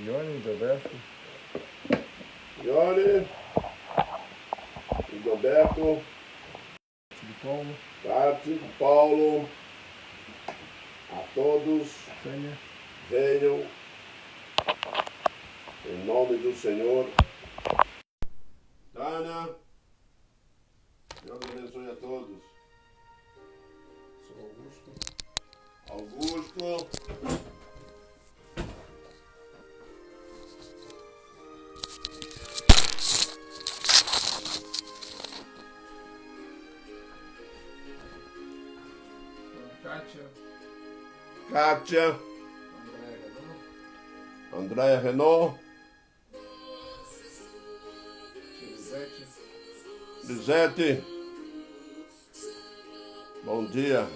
Ione, Roberto. Ione, Roberto, De Paulo. Tati, Paulo, a todos, Tânia. venham, em nome do Senhor. Tânia, Deus abençoe a todos. Sou Augusto. Augusto, Kátia. Kátia, Andréia Renault, Lisete. Lisete, bom dia.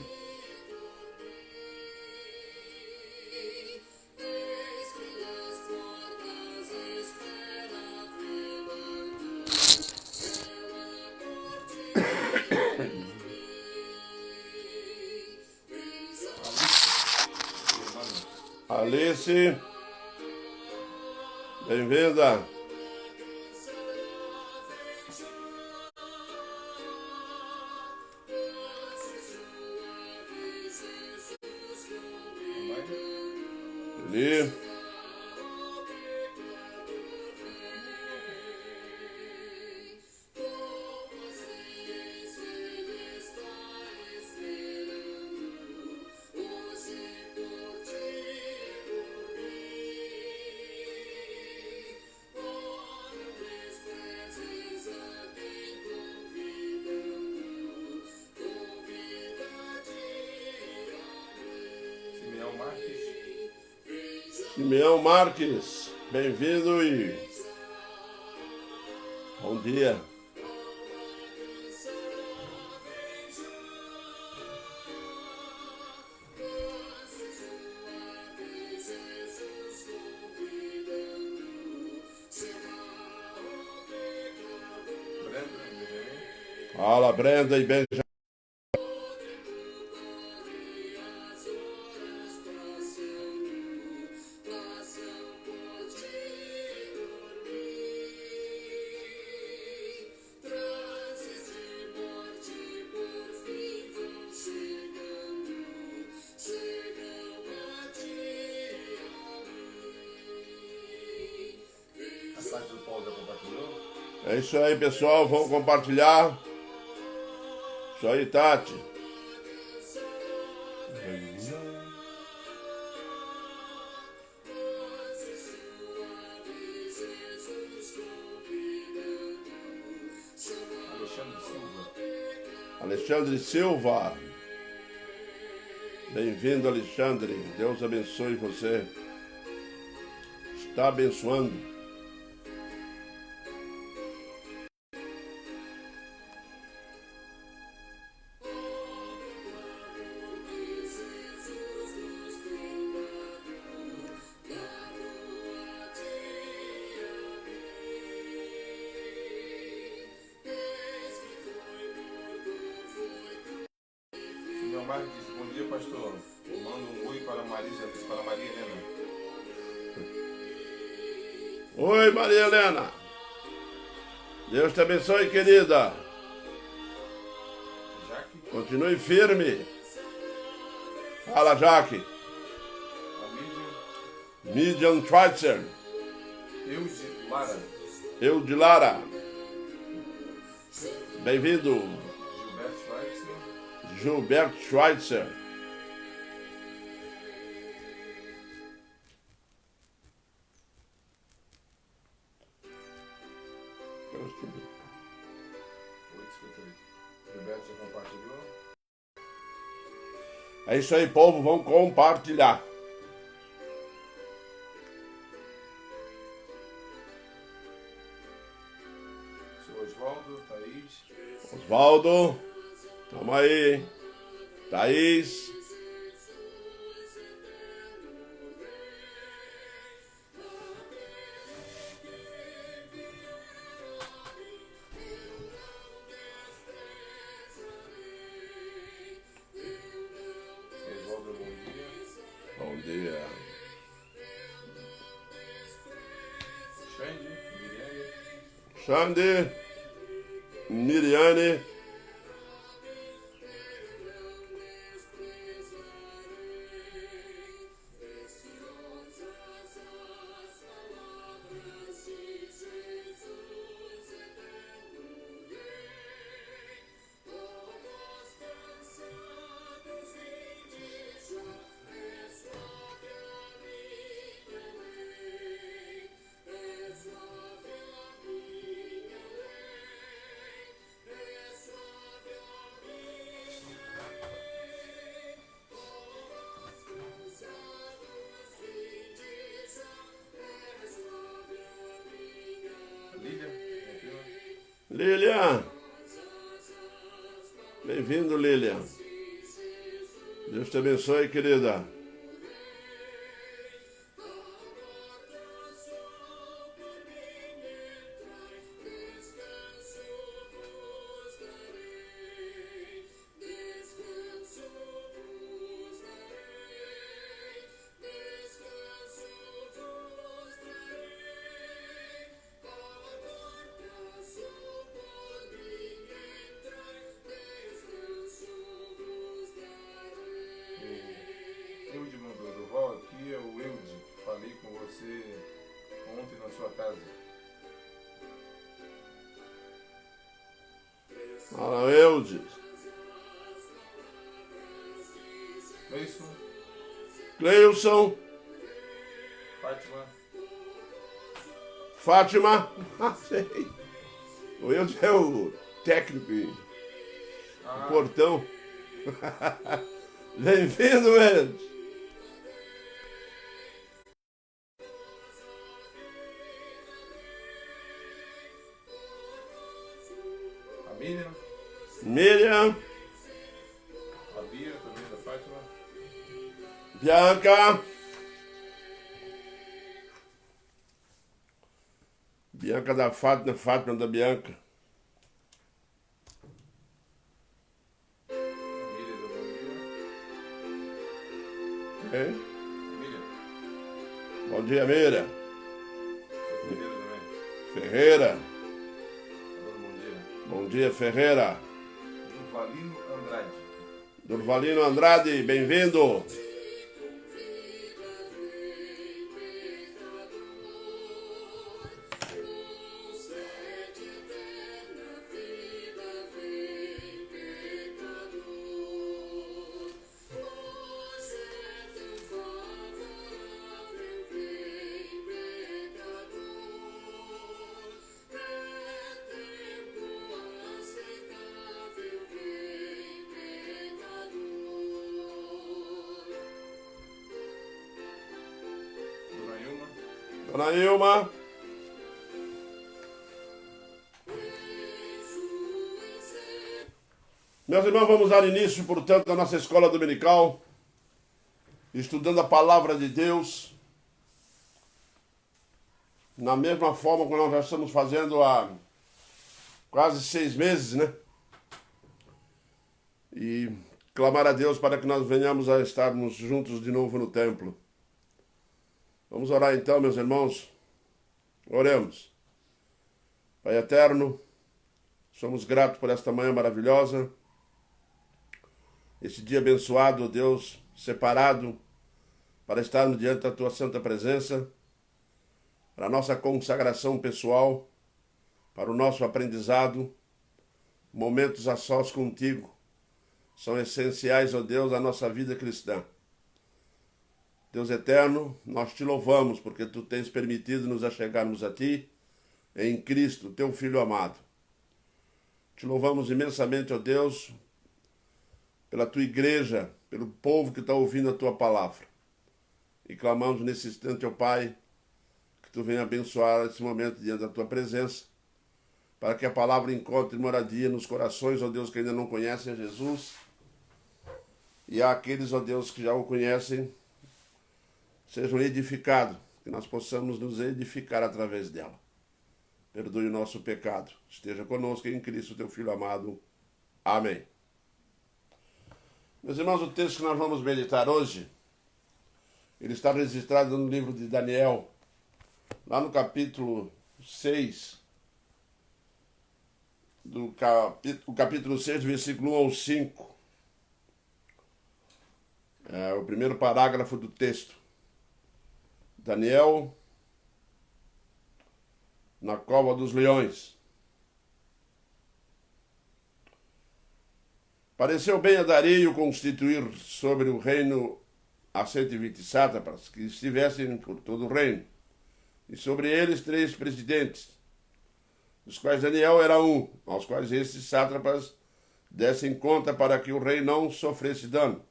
Alice, bem-vinda. Ali. Simeão Marques, bem-vindo e bom dia. Fala, Brenda e Benjamin. É isso aí, pessoal. Vamos compartilhar. Isso aí, Tati. Alexandre Silva. Bem-vindo, Alexandre. Deus abençoe você. Está abençoando. Marques disse, bom dia, pastor. Manda um oi para Maria Helena. Oi, Maria Helena. Deus te abençoe, querida. Jaque. Continue firme. Fala, Jaque. Midian Schweitzer. Eude Lara. Bem-vindo. Gilberto Schweitzer. É isso aí, povo. Vamos compartilhar. Seu Osvaldo, Thaís. Osvaldo. Tamo aí. Thaís. Osvaldo, bom dia. Bom dia. Xande, Miriane, Lilian. Bem-vindo, Lilian. Deus te abençoe, querida. Eude mandou Durval aqui, é o Eude. Falei com você ontem na sua casa. Fala, Eudes. É isso? Cleilson. Fátima. Fátima. Sei. O Eudes é o técnico e o portão. Bem-vindo, Eudes. A Miriam. Miriam. A Bia também da Fátima. Bianca. Bianca da Fátima, Fátima da Bianca. A Miriam da Bom Dia. Hein? Miriam. Bom dia, Miriam. Ferreira também. Ferreira. Agora, bom dia. Bom dia, Ferreira. Durvalino Andrade. Durvalino Andrade, bem-vindo. Dona Ilma. Meus irmãos, vamos dar início, portanto, à nossa escola dominical, estudando a palavra de Deus, na mesma forma que nós já estamos fazendo há quase 6 meses, né? E clamar a Deus para que nós venhamos a estarmos juntos de novo no templo. Vamos orar então, meus irmãos. Oremos. Pai eterno, somos gratos por esta manhã maravilhosa, este dia abençoado, Deus, separado para estarmos diante da Tua santa presença, para a nossa consagração pessoal, para o nosso aprendizado. Momentos a sós contigo são essenciais, ó Deus, à nossa vida cristã. Deus eterno, nós te louvamos porque tu tens permitido nos achegarmos a ti em Cristo, teu Filho amado. Te louvamos imensamente, ó Deus, pela tua igreja, pelo povo que está ouvindo a tua palavra. E clamamos nesse instante, ó Pai, que tu venha abençoar esse momento diante da tua presença, para que a palavra encontre moradia nos corações, ó Deus, que ainda não conhecem a Jesus, e àqueles, ó Deus, que já o conhecem, sejam edificados, que nós possamos nos edificar através dela. Perdoe o nosso pecado. Esteja conosco em Cristo, teu Filho amado. Amém. Meus irmãos, o texto que nós vamos meditar hoje, ele está registrado no livro de Daniel, lá no capítulo 6, o capítulo 6, versículo 1 ao 5. É o primeiro parágrafo do texto. Daniel na cova dos leões. Pareceu bem a Dario constituir sobre o reino a 120 sátrapas, que estivessem por todo o reino, e sobre eles 3 presidentes, dos quais Daniel era um, aos quais esses sátrapas dessem conta para que o rei não sofresse dano.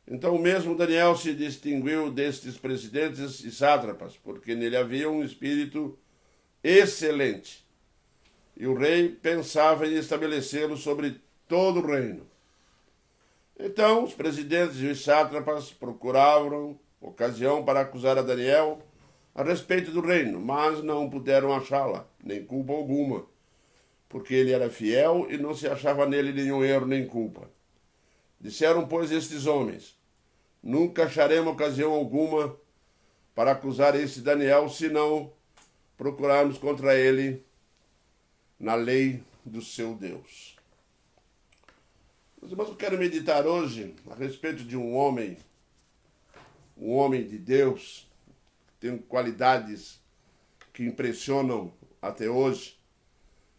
Então mesmo Daniel se distinguiu destes presidentes e sátrapas, porque nele havia um espírito excelente, e o rei pensava em estabelecê-lo sobre todo o reino. Então os presidentes e os sátrapas procuravam ocasião para acusar a Daniel a respeito do reino, mas não puderam achá-la, nem culpa alguma, porque ele era fiel e não se achava nele nenhum erro nem culpa. Disseram, pois, estes homens: nunca acharemos ocasião alguma para acusar esse Daniel, se não procurarmos contra ele na lei do seu Deus. Meus irmãos, eu quero meditar hoje a respeito de um homem de Deus, que tem qualidades que impressionam até hoje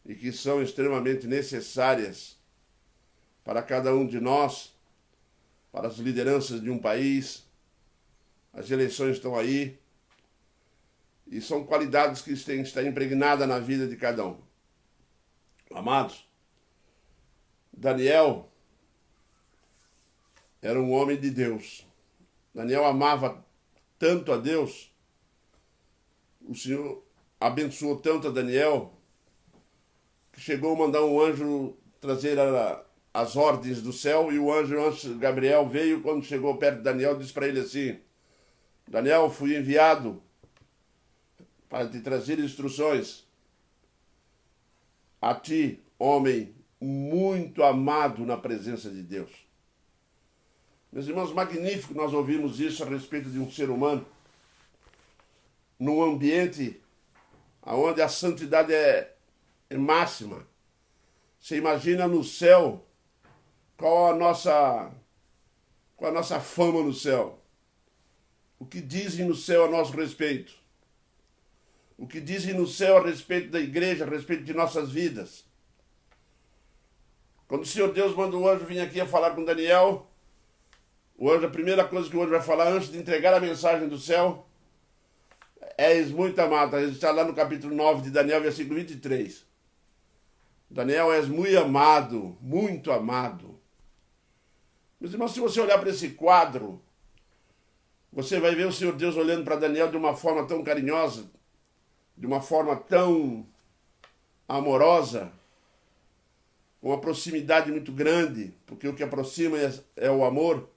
e que são extremamente necessárias para cada um de nós, para as lideranças de um país. As eleições estão aí e são qualidades que têm que estar impregnadas na vida de cada um. Amados, Daniel era um homem de Deus. Daniel amava tanto a Deus, o Senhor abençoou tanto a Daniel, que chegou a mandar um anjo trazer as ordens do céu, e o anjo Gabriel veio, quando chegou perto de Daniel, disse para ele assim: Daniel, fui enviado para te trazer instruções a ti, homem muito amado na presença de Deus. Meus irmãos, magnífico nós ouvimos isso a respeito de um ser humano num ambiente onde a santidade é máxima. Você imagina no céu qual a nossa fama no céu. O que dizem no céu a nosso respeito. O que dizem no céu a respeito da igreja, a respeito de nossas vidas. Quando o Senhor Deus manda o anjo vir aqui a falar com Daniel, o anjo, a primeira coisa que o anjo vai falar antes de entregar a mensagem do céu: és muito amado. Está lá no capítulo 9 de Daniel, versículo 23. Daniel, és muito amado, muito amado. Meus irmãos, se você olhar para esse quadro, você vai ver o Senhor Deus olhando para Daniel de uma forma tão carinhosa, de uma forma tão amorosa, com uma proximidade muito grande, porque o que aproxima é o amor.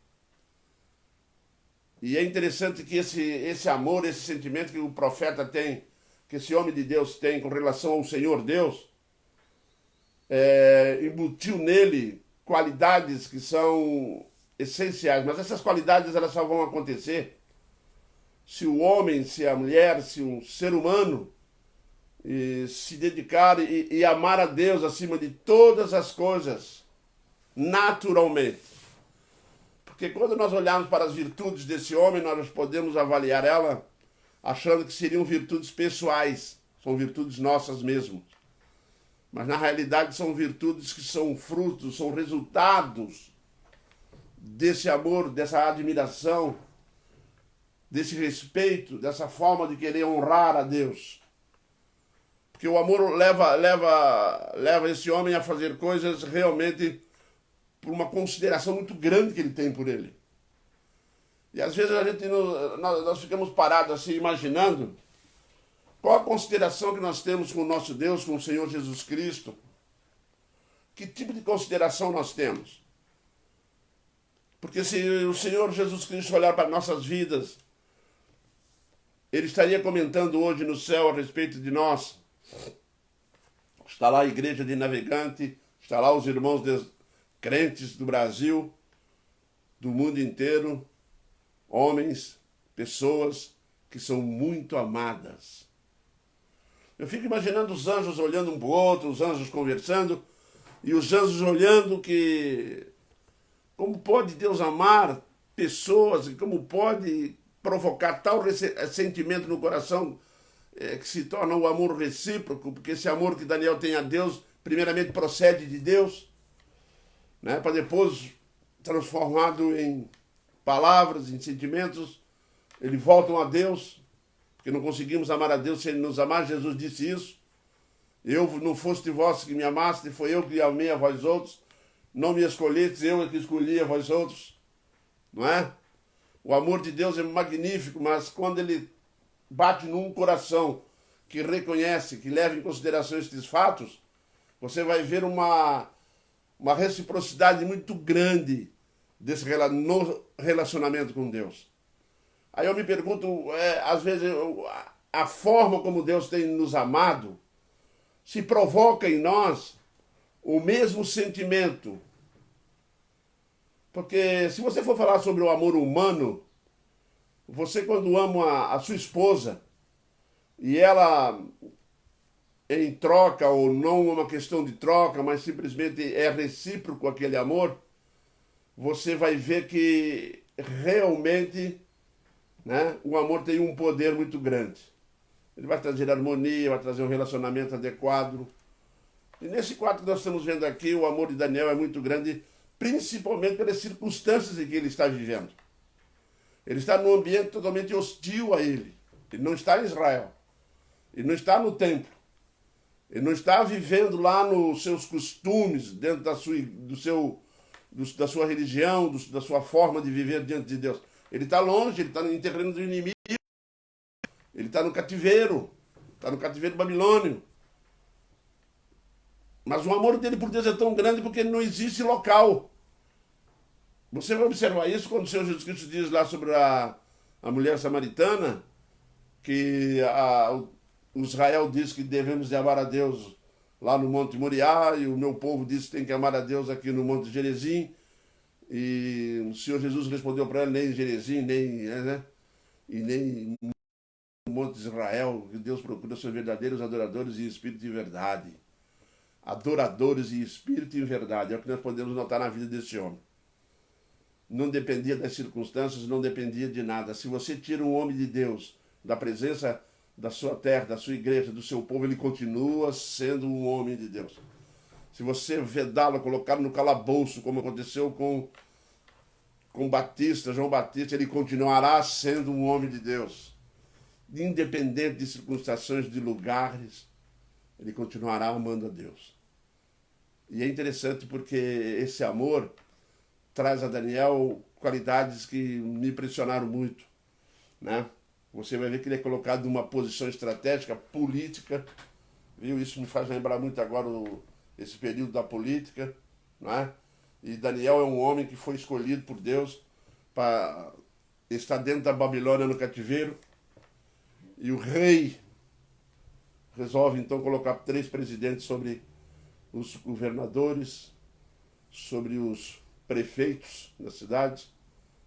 E é interessante que esse amor, esse sentimento que o profeta tem, que esse homem de Deus tem com relação ao Senhor Deus, embutiu nele qualidades que são essenciais. Mas essas qualidades elas só vão acontecer se o homem, se a mulher, se um ser humano se dedicar e amar a Deus acima de todas as coisas, naturalmente. Porque quando nós olharmos para as virtudes desse homem, nós podemos avaliar ela achando que seriam virtudes pessoais, são virtudes nossas mesmo. Mas na realidade são virtudes que são frutos, são resultados desse amor, dessa admiração, desse respeito, dessa forma de querer honrar a Deus. Porque o amor leva esse homem a fazer coisas realmente por uma consideração muito grande que ele tem por ele. E às vezes nós ficamos parados assim, imaginando qual a consideração que nós temos com o nosso Deus, com o Senhor Jesus Cristo. Que tipo de consideração nós temos? Porque se o Senhor Jesus Cristo olhar para nossas vidas, Ele estaria comentando hoje no céu a respeito de nós. Está lá a igreja de Navegante, está lá os irmãos crentes do Brasil, do mundo inteiro, homens, pessoas que são muito amadas. Eu fico imaginando os anjos olhando um para o outro, os anjos conversando, e os anjos olhando que... Como pode Deus amar pessoas e como pode provocar tal sentimento no coração que se torna o amor recíproco, porque esse amor que Daniel tem a Deus, primeiramente procede de Deus, né, para depois, transformado em palavras, em sentimentos, eles voltam a Deus, porque não conseguimos amar a Deus sem Ele nos amar. Jesus disse isso. Eu não foste vós que me amaste, foi eu que amei a vós outros. Não me escolhestes, eu é que escolhi a vós outros. Não é? O amor de Deus é magnífico, mas quando ele bate num coração que reconhece, que leva em consideração estes fatos, você vai ver uma reciprocidade muito grande no relacionamento com Deus. Aí eu me pergunto, às vezes, a forma como Deus tem nos amado se provoca em nós o mesmo sentimento. Porque se você for falar sobre o amor humano, você quando ama a sua esposa e ela em troca, ou não é uma questão de troca, mas simplesmente é recíproco aquele amor, você vai ver que realmente, né, o amor tem um poder muito grande. Ele vai trazer harmonia, vai trazer um relacionamento adequado. E nesse quadro que nós estamos vendo aqui, o amor de Daniel é muito grande, principalmente pelas circunstâncias em que ele está vivendo. Ele está num ambiente totalmente hostil a ele. Ele não está em Israel. Ele não está no templo. Ele não está vivendo lá nos seus costumes, dentro da sua religião, da sua forma de viver diante de Deus. Ele está longe, ele está em terreno do inimigo. Ele está no cativeiro babilônio. Mas o amor dele por Deus é tão grande porque não existe local. Você vai observar isso quando o Senhor Jesus Cristo diz lá sobre a mulher samaritana, que o Israel diz que devemos de amar a Deus lá no Monte Moriá, e o meu povo diz que tem que amar a Deus aqui no Monte Gerizim. E o Senhor Jesus respondeu para ela, nem em Gerizim, e nem no Monte Israel, que Deus procura seus verdadeiros adoradores em espírito e verdade. Adoradores em espírito e verdade, é o que nós podemos notar na vida desse homem. Não dependia das circunstâncias, não dependia de nada. Se você tira um homem de Deus da presença da sua terra, da sua igreja, do seu povo, ele continua sendo um homem de Deus. Se você vedá-lo, colocá-lo no calabouço, como aconteceu com João Batista, ele continuará sendo um homem de Deus. Independente de circunstâncias, de lugares, ele continuará amando a Deus. E é interessante porque esse amor traz a Daniel qualidades que me impressionaram muito, né? Você vai ver que ele é colocado numa posição estratégica, política, viu? Isso me faz lembrar muito agora esse período da política, não é? E Daniel é um homem que foi escolhido por Deus para estar dentro da Babilônia no cativeiro, e o rei resolve então colocar 3 presidentes sobre os governadores, sobre os prefeitos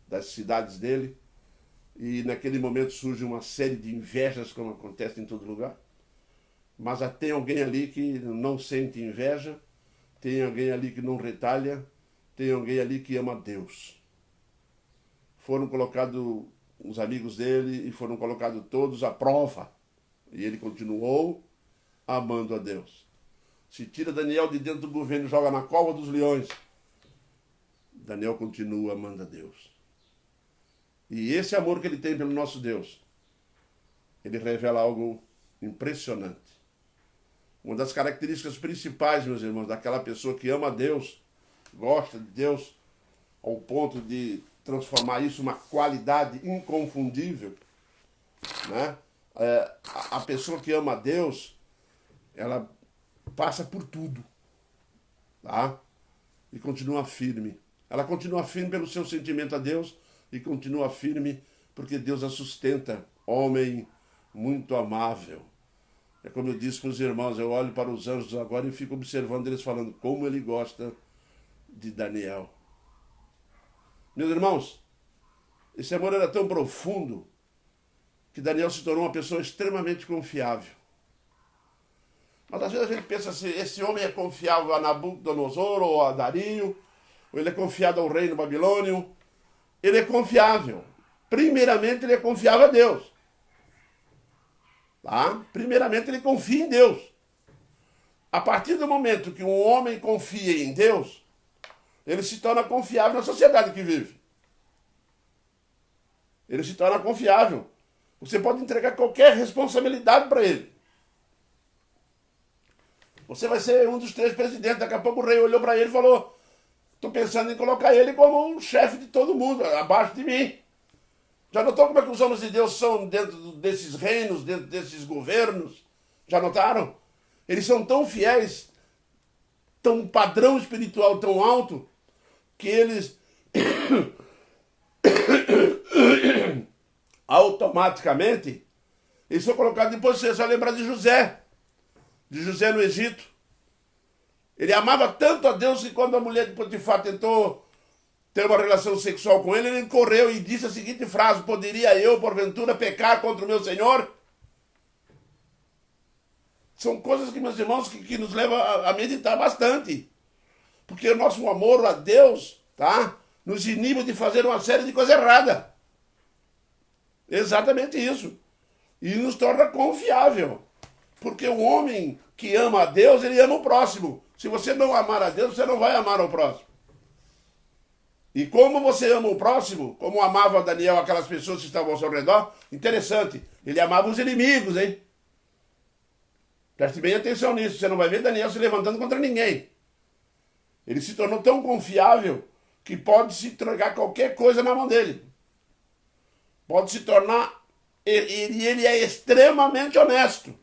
das cidades dele, e naquele momento surge uma série de invejas, como acontece em todo lugar, mas tem alguém ali que não sente inveja, tem alguém ali que não retalha, tem alguém ali que ama a Deus. Foram colocados os amigos dele e foram colocados todos à prova, e ele continuou amando a Deus. Se tira Daniel de dentro do governo e joga na cova dos leões, Daniel continua amando a Deus. E esse amor que ele tem pelo nosso Deus, ele revela algo impressionante. Uma das características principais, meus irmãos, daquela pessoa que ama a Deus, gosta de Deus, ao ponto de transformar isso numa qualidade inconfundível, né? A pessoa que ama a Deus, ela passa por tudo, tá? E continua firme. Ela continua firme pelo seu sentimento a Deus e continua firme porque Deus a sustenta. Homem muito amável. É como eu disse para os irmãos, eu olho para os anjos agora e fico observando eles falando como ele gosta de Daniel. Meus irmãos, esse amor era tão profundo que Daniel se tornou uma pessoa extremamente confiável. Mas às vezes a gente pensa assim, esse homem é confiável a Nabucodonosor ou a Dario, ou ele é confiado ao reino babilônio. Ele é confiável. Primeiramente, ele é confiável a Deus. Tá? Primeiramente, ele confia em Deus. A partir do momento que um homem confia em Deus, ele se torna confiável na sociedade que vive. Ele se torna confiável. Você pode entregar qualquer responsabilidade para ele. Você vai ser um dos 3 presidentes. Daqui a pouco o rei olhou para ele e falou: estou pensando em colocar ele como um chefe de todo mundo, abaixo de mim. Já notou como é que os homens de Deus são dentro desses reinos, dentro desses governos? Já notaram? Eles são tão fiéis, tão um padrão espiritual tão alto, que eles automaticamente, eles são colocados em posição. Você só lembra de José no Egito. Ele amava tanto a Deus que quando a mulher de Potifar tentou ter uma relação sexual com ele, ele correu e disse a seguinte frase: poderia eu, porventura, pecar contra o meu Senhor? São coisas que, meus irmãos, que nos levam a meditar bastante. Porque o nosso amor a Deus, tá, nos inibe de fazer uma série de coisas erradas. Exatamente isso. E nos torna confiável. Porque o homem que ama a Deus, ele ama o próximo. Se você não amar a Deus, você não vai amar o próximo. E como você ama o próximo, como amava Daniel aquelas pessoas que estavam ao seu redor, interessante, ele amava os inimigos, hein? Preste bem atenção nisso, você não vai ver Daniel se levantando contra ninguém. Ele se tornou tão confiável que pode se entregar qualquer coisa na mão dele. Pode se tornar... Ele é extremamente honesto.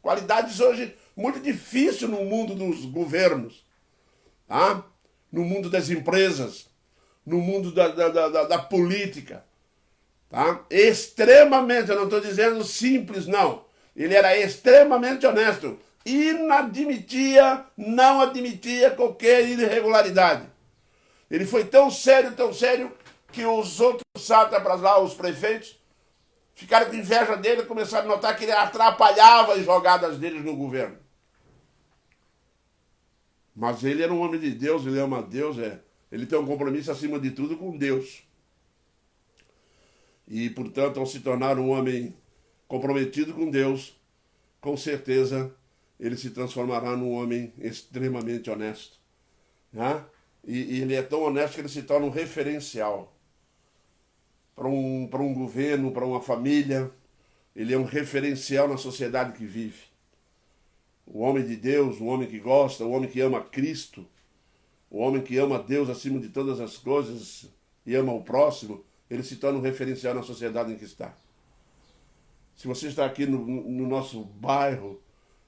Qualidades hoje muito difíceis no mundo dos governos, tá? No mundo das empresas, no mundo da política. Tá? Extremamente, eu não estou dizendo simples, não. Ele era extremamente honesto. Não admitia qualquer irregularidade. Ele foi tão sério, que os outros sátrapas lá, os prefeitos, ficaram com inveja dele e começaram a notar que ele atrapalhava as jogadas deles no governo. Mas ele era um homem de Deus, ele ama Deus, ele tem um compromisso acima de tudo com Deus. E, portanto, ao se tornar um homem comprometido com Deus, com certeza ele se transformará num homem extremamente honesto. Né? E ele é tão honesto que ele se torna um referencial para um governo, para uma família. Ele é um referencial na sociedade que vive. O homem de Deus, o homem que gosta, o homem que ama Cristo, o homem que ama Deus acima de todas as coisas e ama o próximo, ele se torna um referencial na sociedade em que está. Se você está aqui no nosso bairro,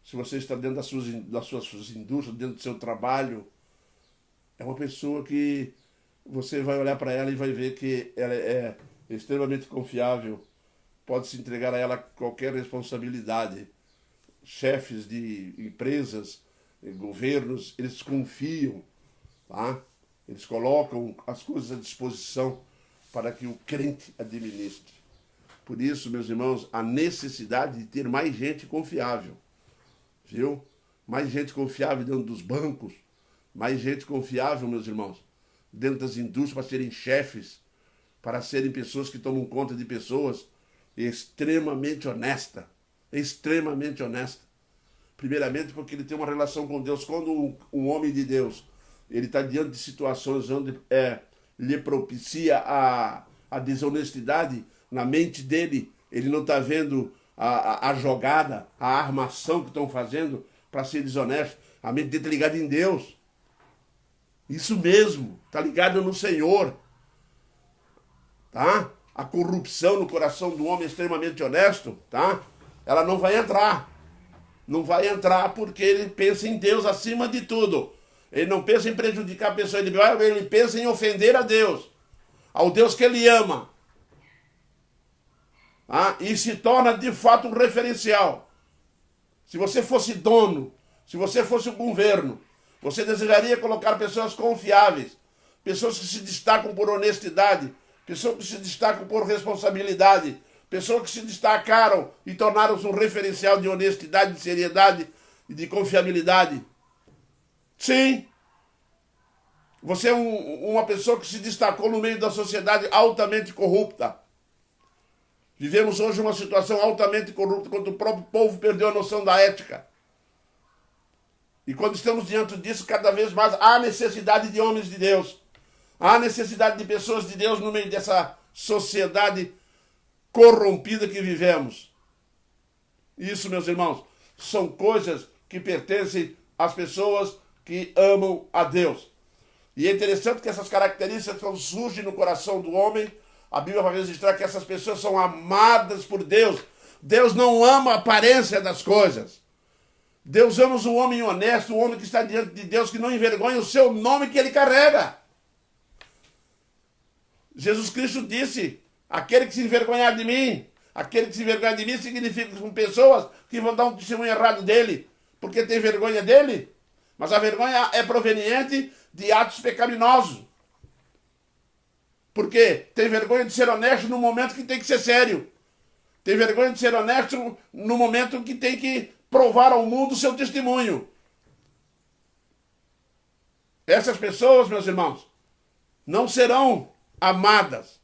se você está dentro das suas indústrias, dentro do seu trabalho, é uma pessoa que você vai olhar para ela e vai ver que ela é extremamente confiável, pode se entregar a ela qualquer responsabilidade. Chefes de empresas, governos, eles confiam, tá? Eles colocam as coisas à disposição para que o crente administre. Por isso, meus irmãos, a necessidade de ter mais gente confiável, viu? Mais gente confiável dentro dos bancos, mais gente confiável, meus irmãos, dentro das indústrias, para serem chefes, para serem pessoas que tomam conta de pessoas, extremamente honesta. Primeiramente porque ele tem uma relação com Deus. Quando um homem de Deus ele está diante de situações onde lhe propicia a desonestidade, na mente dele ele não está vendo a jogada, a armação que estão fazendo para ser desonesto. A mente dele está ligada em Deus. Isso mesmo, está ligado no Senhor. Tá? A corrupção no coração do homem extremamente honesto, tá? Ela não vai entrar. Não vai entrar porque ele pensa em Deus acima de tudo. Ele não pensa em prejudicar a pessoa, ele pensa em ofender a Deus, ao Deus que ele ama. Tá? E se torna de fato um referencial. Se você fosse dono, se você fosse o governo, você desejaria colocar pessoas confiáveis, pessoas que se destacam por honestidade, pessoas que se destacam por responsabilidade, pessoas que se destacaram e tornaram-se um referencial de honestidade, de seriedade e de confiabilidade. Sim, você é uma pessoa que se destacou no meio da sociedade altamente corrupta. Vivemos hoje uma situação altamente corrupta, quando o próprio povo perdeu a noção da ética. E quando estamos diante disso, cada vez mais há necessidade de homens de Deus. Há necessidade de pessoas de Deus no meio dessa sociedade corrompida que vivemos. Isso, meus irmãos, são coisas que pertencem às pessoas que amam a Deus. E é interessante que essas características, quando surgem no coração do homem, a Bíblia vai registrar que essas pessoas são amadas por Deus. Deus não ama a aparência das coisas. Deus ama o homem honesto, o homem que está diante de Deus, que não envergonha o seu nome que ele carrega. Jesus Cristo disse, aquele que se envergonhar de mim, aquele que se envergonhar de mim significa que são pessoas que vão dar um testemunho errado dele, porque tem vergonha dele. Mas a vergonha é proveniente de atos pecaminosos. Porque tem vergonha de ser honesto no momento que tem que ser sério. Tem vergonha de ser honesto no momento que tem que provar ao mundo o seu testemunho. Essas pessoas, meus irmãos, não serão amadas.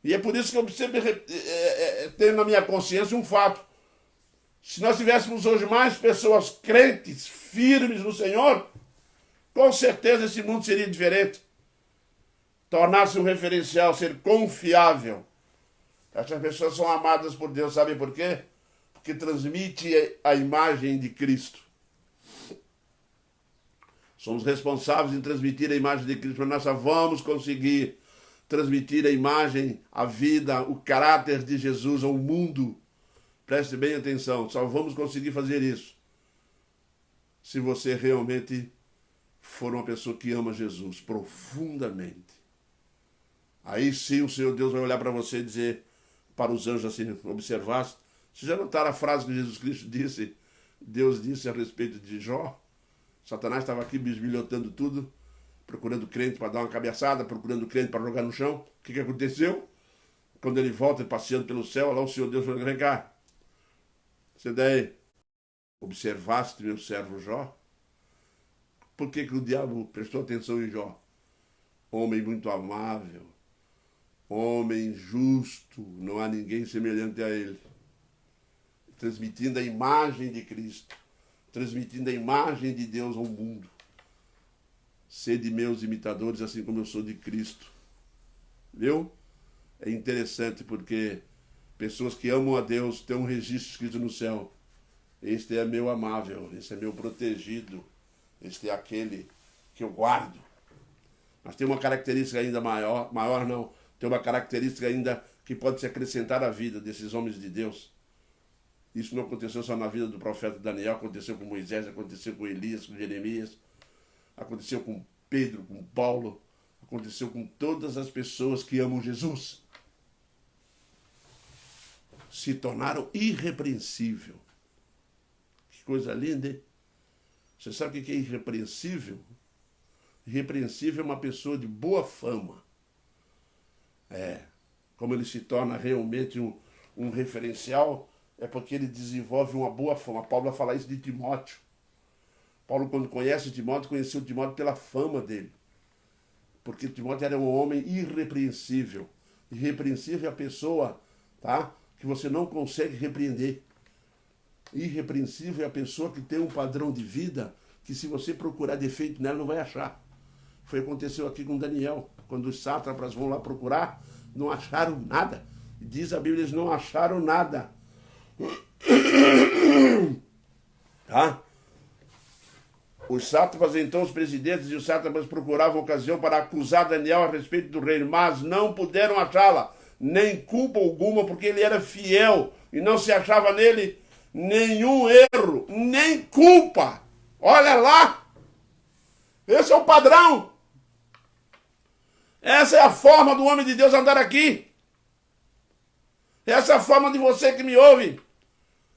E é por isso que eu sempre tenho na minha consciência um fato. Se nós tivéssemos hoje mais pessoas crentes, firmes no Senhor, com certeza esse mundo seria diferente. Tornar-se um referencial, ser confiável. Essas pessoas são amadas por Deus, sabe por quê? Porque transmite a imagem de Cristo. Somos responsáveis em transmitir a imagem de Cristo, mas nós só vamos conseguir transmitir a imagem, a vida, o caráter de Jesus ao mundo. Preste bem atenção, só vamos conseguir fazer isso se você realmente for uma pessoa que ama Jesus profundamente. Aí sim o Senhor Deus vai olhar para você e dizer para os anjos assim, observaste? Vocês já notaram a frase que Jesus Cristo disse? Deus disse a respeito de Jó? Satanás estava aqui bisbilhotando tudo, procurando crente para dar uma cabeçada, procurando crente para jogar no chão. O que aconteceu? Quando ele volta passeando pelo céu, lá o Senhor Deus falou, vem cá. Você daí, observaste meu servo Jó? Por que o diabo prestou atenção em Jó? Homem muito amável, homem justo, não há ninguém semelhante a ele. Transmitindo a imagem de Cristo, transmitindo a imagem de Deus ao mundo. Sede meus imitadores, assim como eu sou de Cristo. Viu? É interessante porque pessoas que amam a Deus têm um registro escrito no céu. Este é meu amável, este é meu protegido, este é aquele que eu guardo. Mas tem uma característica ainda maior não, tem uma característica ainda que pode se acrescentar à vida desses homens de Deus. Isso não aconteceu só na vida do profeta Daniel, aconteceu com Moisés, aconteceu com Elias, com Jeremias, aconteceu com Pedro, com Paulo, aconteceu com todas as pessoas que amam Jesus. Se tornaram irrepreensível. Que coisa linda, hein? Você sabe o que é irrepreensível? Irrepreensível é uma pessoa de boa fama. Como ele se torna realmente um referencial, é porque ele desenvolve uma boa fama. Paulo vai falar isso de Timóteo. Paulo, quando conhece Timóteo, conheceu Timóteo pela fama dele. Porque Timóteo era um homem irrepreensível. Irrepreensível é a pessoa, tá, que você não consegue repreender. Irrepreensível é a pessoa que tem um padrão de vida que, se você procurar defeito nela, não vai achar. Foi o que aconteceu aqui com Daniel. Quando os sátrapas vão lá procurar, não acharam nada. Diz a Bíblia, eles não acharam nada. Tá? Os sátrapas, então, os presidentes e os sátrapas procuravam ocasião para acusar Daniel a respeito do reino, mas não puderam achá-la, nem culpa alguma, porque ele era fiel e não se achava nele nenhum erro, nem culpa. Olha lá! Esse é o padrão. Essa é a forma do homem de Deus andar aqui. Essa é a forma de você que me ouve.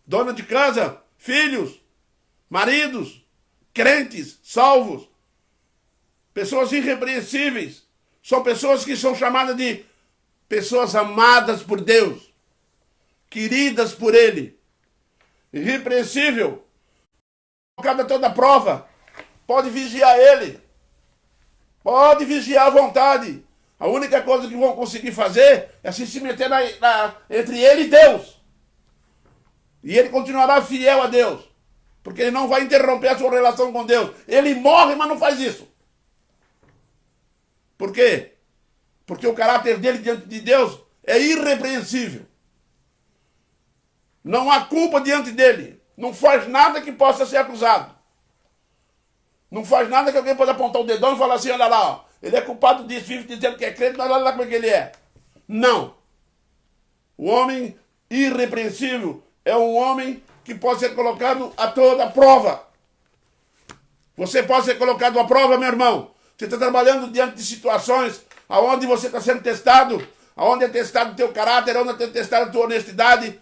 Dona de casa, filhos, maridos, crentes, salvos, pessoas irrepreensíveis. São pessoas que são chamadas de pessoas amadas por Deus, queridas por Ele. Irrepreensível colocado a toda prova. Pode vigiar ele. Pode vigiar à vontade. A única coisa que vão conseguir fazer é se meter entre ele e Deus. E ele continuará fiel a Deus. Porque ele não vai interromper a sua relação com Deus. Ele morre, mas não faz isso. Por quê? Porque o caráter dele diante de Deus é irrepreensível. Não há culpa diante dele. Não faz nada que possa ser acusado. Não faz nada que alguém possa apontar o dedão e falar assim, olha lá, ó, ele é culpado disso, vive dizendo que é crente, mas olha lá como é que ele é. Não. O homem irrepreensível é um homem que pode ser colocado a toda prova. Você pode ser colocado à prova, meu irmão. Você está trabalhando diante de situações onde você está sendo testado, onde é testado o teu caráter, onde é testado a tua honestidade.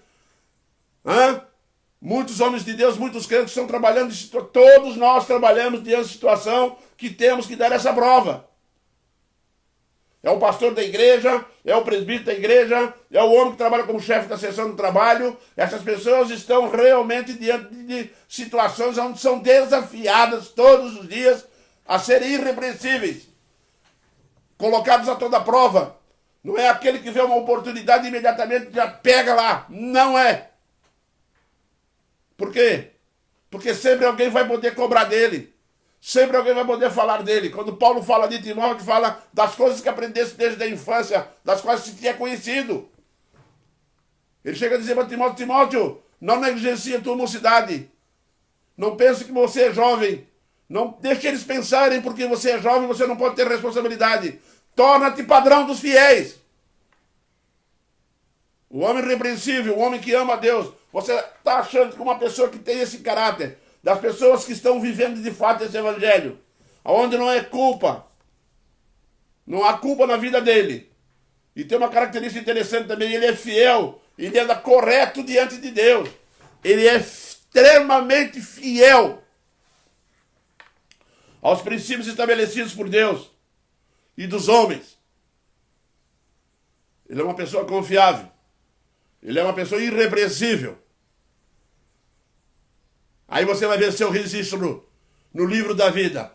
Muitos homens de Deus, muitos crentes estão trabalhando, todos nós trabalhamos diante de situação que temos que dar essa prova. É o pastor da igreja, é o presbítero da igreja, é o homem que trabalha como chefe da seção do trabalho. Essas pessoas estão realmente diante de situações onde são desafiadas todos os dias a serem irrepreensíveis, colocados a toda prova. Não é aquele que vê uma oportunidade e imediatamente já pega lá. Não é. Por quê? Porque sempre alguém vai poder cobrar dele. Sempre alguém vai poder falar dele. Quando Paulo fala de Timóteo, fala das coisas que aprendesse desde a infância, das quais se tinha conhecido. Ele chega a dizer para Timóteo, Timóteo, não negligencie a tua mocidade. Não pense que você é jovem. Não deixe eles pensarem porque você é jovem, você não pode ter responsabilidade. Torna-te padrão dos fiéis. O homem irrepreensível, o homem que ama a Deus. Você está achando que uma pessoa que tem esse caráter, das pessoas que estão vivendo de fato esse evangelho, onde não é culpa, não há culpa na vida dele. E tem uma característica interessante também, ele é fiel, ele anda correto diante de Deus. Ele é extremamente fiel aos princípios estabelecidos por Deus e dos homens. Ele é uma pessoa confiável. Ele é uma pessoa irrepreensível. Aí você vai ver seu registro no livro da vida.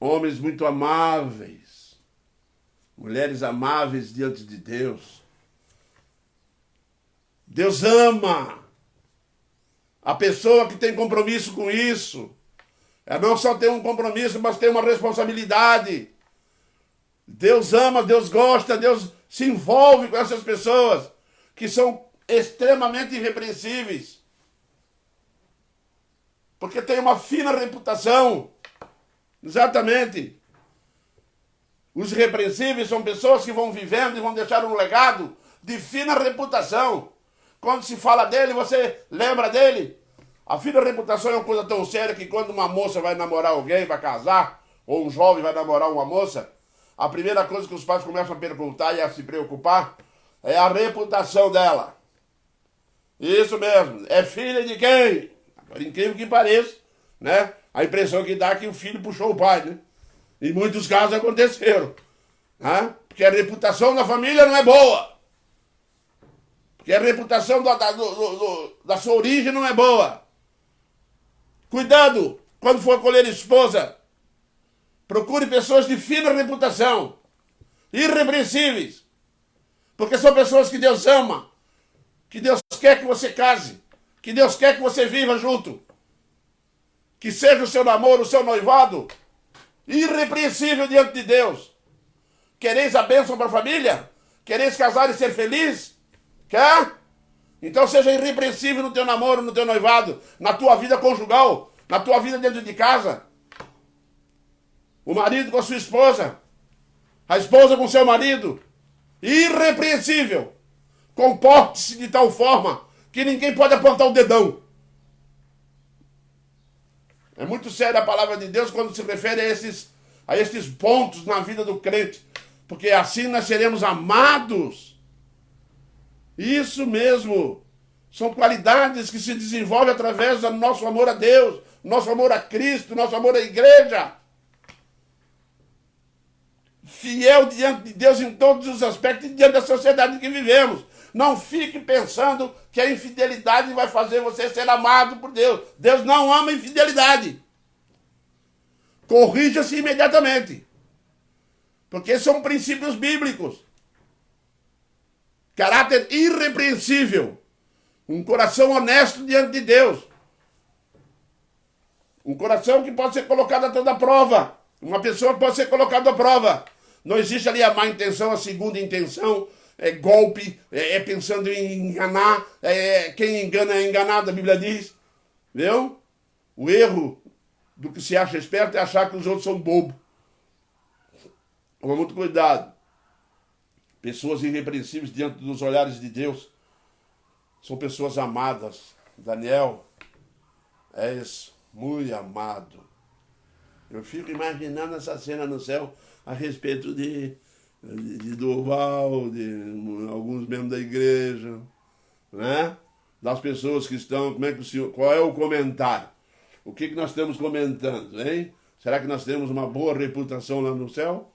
Homens muito amáveis. Mulheres amáveis diante de Deus. Deus ama a pessoa que tem compromisso com isso. É não só ter um compromisso, mas ter uma responsabilidade. Deus ama, Deus gosta, Deus se envolve com essas pessoas que são extremamente irrepreensíveis. Porque tem uma fina reputação. Exatamente. Os irrepreensíveis são pessoas que vão vivendo e vão deixar um legado de fina reputação. Quando se fala dele, você lembra dele. A fina reputação é uma coisa tão séria que quando uma moça vai namorar alguém, vai casar, ou um jovem vai namorar uma moça, a primeira coisa que os pais começam a perguntar e a se preocupar é a reputação dela. Isso mesmo. É filha de quem? Agora, incrível que pareça, né? A impressão que dá é que o filho puxou o pai, né? Em muitos casos aconteceram. Né? Porque a reputação da família não é boa. Porque a reputação da sua origem não é boa. Cuidado quando for colher esposa. Procure pessoas de fina reputação. Irrepreensíveis. Porque são pessoas que Deus ama. Que Deus quer que você case. Que Deus quer que você viva junto. Que seja o seu namoro, o seu noivado irrepreensível diante de Deus. Quereis a bênção para a família? Quereis casar e ser feliz? Quer? Então seja irrepreensível no teu namoro, no teu noivado, na tua vida conjugal, na tua vida dentro de casa. O marido com a sua esposa, a esposa com o seu marido. Irrepreensível. Comporte-se de tal forma que ninguém pode apontar o dedão. É muito séria a palavra de Deus quando se refere a estes pontos na vida do crente. Porque assim nós seremos amados. Isso mesmo. São qualidades que se desenvolvem através do nosso amor a Deus, nosso amor a Cristo, nosso amor à igreja. fiel diante de Deus em todos os aspectos e diante da sociedade que vivemos. Não fique pensando que a infidelidade vai fazer você ser amado por Deus. Deus não ama infidelidade. Corrija-se imediatamente. Porque são princípios bíblicos. Caráter irrepreensível. Um coração honesto diante de Deus. Um coração que pode ser colocado a toda prova. Uma pessoa que pode ser colocada à prova. Não existe ali a má intenção, a segunda intenção, é golpe, é pensando em enganar. Quem engana é enganado, a Bíblia diz. Viu? O erro do que se acha esperto é achar que os outros são bobos. Toma muito cuidado. Pessoas irrepreensíveis diante dos olhares de Deus são pessoas amadas. Daniel, és muito amado. Eu fico imaginando essa cena no céu a respeito de Durval, de alguns membros da igreja, né? Das pessoas que estão, como é que o senhor, qual é o comentário? O que nós estamos comentando, hein? Será que nós temos uma boa reputação lá no céu?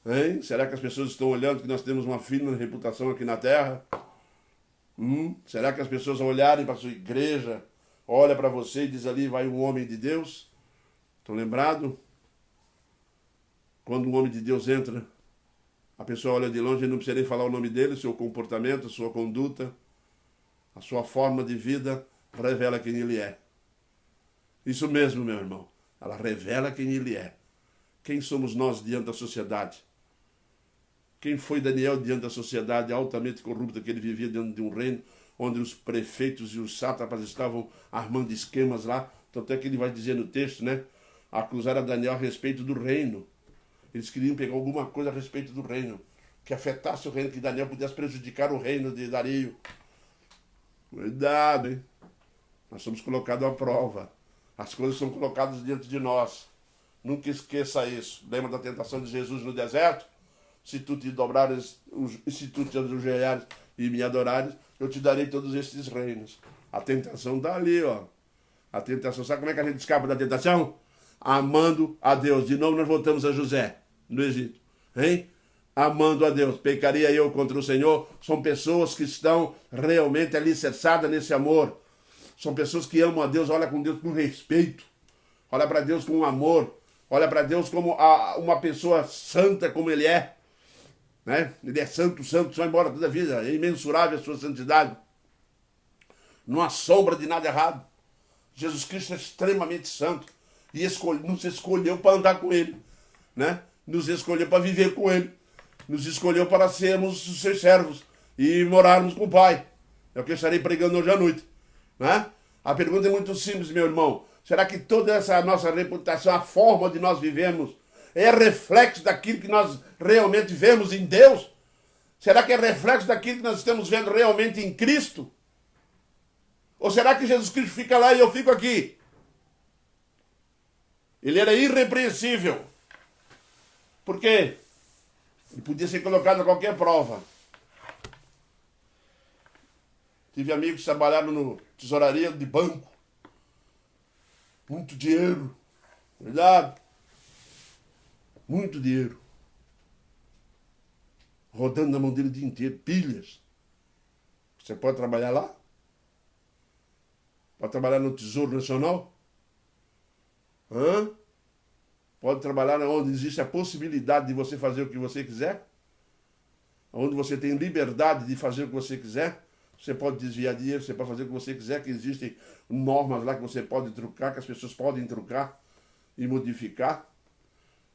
Hein? Será que as pessoas estão olhando que nós temos uma fina reputação aqui na terra? Será que as pessoas ao olharem para a sua igreja, olha para você e diz ali, vai um homem de Deus? Estão lembrados? Quando um homem de Deus entra, a pessoa olha de longe e não precisa nem falar o nome dele, o seu comportamento, a sua conduta, a sua forma de vida, revela quem ele é. Isso mesmo, meu irmão. Ela revela quem ele é. Quem somos nós diante da sociedade? Quem foi Daniel diante da sociedade altamente corrupta que ele vivia dentro de um reino onde os prefeitos e os sátrapas estavam armando esquemas lá? Tanto é que ele vai dizer no texto, né? Acusar a Daniel a respeito do reino. Eles queriam pegar alguma coisa a respeito do reino, que afetasse o reino, que Daniel pudesse prejudicar o reino de Dario. Cuidado, hein? Nós somos colocados à prova. As coisas são colocadas diante de nós. Nunca esqueça isso. Lembra da tentação de Jesus no deserto? Se tu te dobrares, se tu te ajoelhares e me adorares, eu te darei todos estes reinos. A tentação está ali, ó. A tentação, sabe como é que a gente escapa da tentação? Amando a Deus. De novo nós voltamos a José, no Egito. Hein? Amando a Deus. Pecaria eu contra o Senhor? São pessoas que estão realmente alicerçadas nesse amor. São pessoas que amam a Deus, olham com Deus com respeito. Olha para Deus com amor. Olha para Deus como uma pessoa santa como Ele é. Né? Ele é santo, santo, só embora toda a vida. É imensurável a sua santidade. Não há sombra de nada errado. Jesus Cristo é extremamente santo. E nos escolheu para andar com Ele. Né? Nos escolheu para viver com Ele. Nos escolheu para sermos os seus servos. E morarmos com o Pai. É o que eu estarei pregando hoje à noite. Né? A pergunta é muito simples, meu irmão. Será que toda essa nossa reputação, a forma de nós vivemos, é reflexo daquilo que nós realmente vemos em Deus? Será que é reflexo daquilo que nós estamos vendo realmente em Cristo? Ou será que Jesus Cristo fica lá e eu fico aqui? Ele era irrepreensível. Por quê? Ele podia ser colocado a qualquer prova. Tive amigos que trabalharam no tesouraria de banco. Muito dinheiro. Verdade? Muito dinheiro. Rodando na mão dele o dia inteiro. Pilhas. Você pode trabalhar lá? Pode trabalhar no Tesouro Nacional? Pode trabalhar onde existe a possibilidade de você fazer o que você quiser? Onde você tem liberdade de fazer o que você quiser? Você pode desviar dinheiro, você pode fazer o que você quiser, que existem normas lá que você pode trucar, que as pessoas podem trucar e modificar.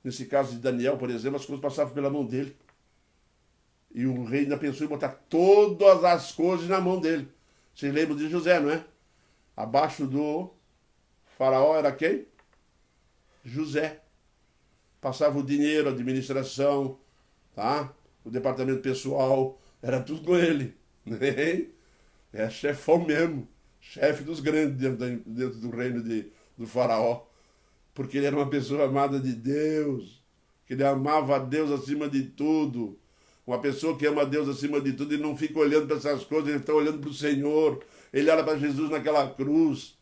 Nesse caso de Daniel, por exemplo, as coisas passavam pela mão dele. E o rei ainda pensou em botar todas as coisas na mão dele. Vocês lembram de José, não é? Abaixo do faraó era quem? José. Passava o dinheiro, a administração, tá? O departamento pessoal, era tudo com ele. É chefão mesmo, chefe dos grandes dentro do reino do faraó, porque ele era uma pessoa amada de Deus, que ele amava a Deus acima de tudo. Uma pessoa que ama a Deus acima de tudo, ele não fica olhando para essas coisas, ele está olhando para o Senhor, ele olha para Jesus naquela cruz,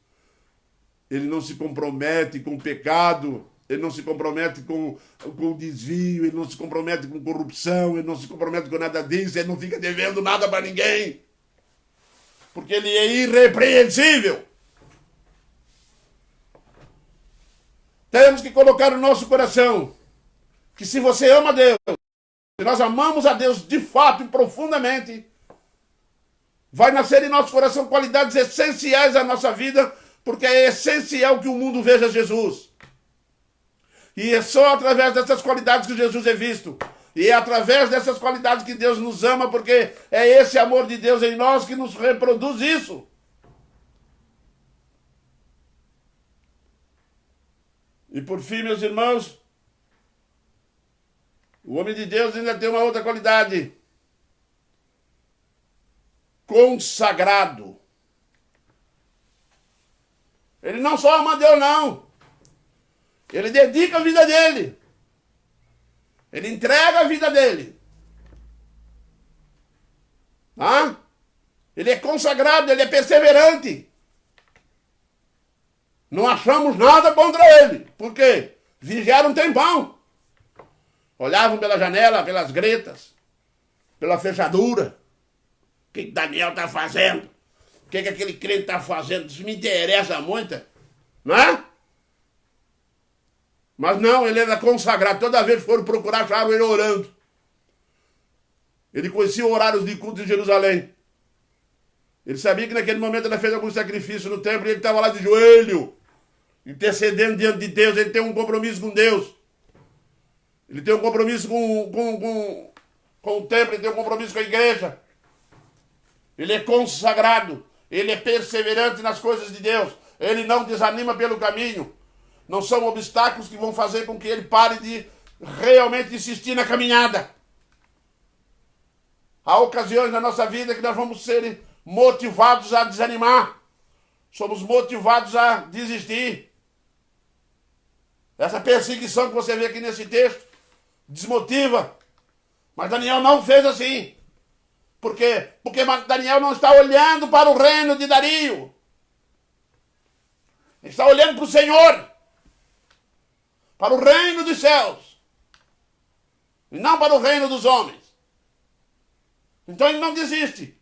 ele não se compromete com o pecado, ele não se compromete com desvio, ele não se compromete com corrupção, ele não se compromete com nada disso, ele não fica devendo nada para ninguém. Porque ele é irrepreensível. Temos que colocar no nosso coração que se você ama Deus, se nós amamos a Deus de fato e profundamente, vai nascer em nosso coração qualidades essenciais à nossa vida, porque é essencial que o mundo veja Jesus. E é só através dessas qualidades que Jesus é visto. E é através dessas qualidades que Deus nos ama, porque é esse amor de Deus em nós que nos reproduz isso. E por fim, meus irmãos, o homem de Deus ainda tem uma outra qualidade. Consagrado. Ele não só ama Deus, não. Ele dedica a vida dele. Ele entrega a vida dele. Ele é consagrado, ele é perseverante. Não achamos nada contra ele. Por quê? Vigiaram um tempão. Olhavam pela janela, pelas gretas, pela fechadura. O que Daniel está fazendo? O que aquele crente está fazendo? Isso me interessa muito. Não é? Mas não, ele era consagrado. Toda vez que foram procurar, acharam ele orando. Ele conhecia horários de culto em Jerusalém. Ele sabia que naquele momento ele fez algum sacrifício no templo e ele estava lá de joelho, intercedendo diante de Deus. Ele tem um compromisso com Deus. Ele tem um compromisso com o templo, ele tem um compromisso com a igreja. Ele é consagrado. Ele é perseverante nas coisas de Deus. Ele não desanima pelo caminho. Não são obstáculos que vão fazer com que ele pare de realmente insistir na caminhada. Há ocasiões na nossa vida que nós vamos ser motivados a desanimar. Somos motivados a desistir. Essa perseguição que você vê aqui nesse texto desmotiva. Mas Daniel não fez assim. Por quê? Porque Daniel não está olhando para o reino de Dario. Ele está olhando para o Senhor. Para o reino dos céus. E não para o reino dos homens. Então ele não desiste.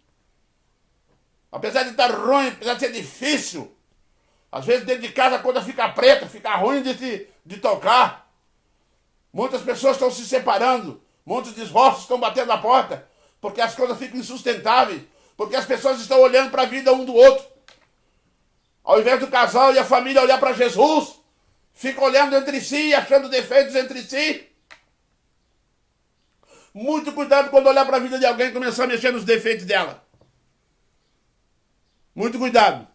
Apesar de estar ruim, apesar de ser difícil. Às vezes dentro de casa a coisa fica preta, fica ruim de tocar. Muitas pessoas estão se separando. Muitos divórcios estão batendo na porta. Porque as coisas ficam insustentáveis. Porque as pessoas estão olhando para a vida um do outro. Ao invés do casal e a família olhar para Jesus, fica olhando entre si, achando defeitos entre si. Muito cuidado quando olhar para a vida de alguém e começar a mexer nos defeitos dela. Muito cuidado.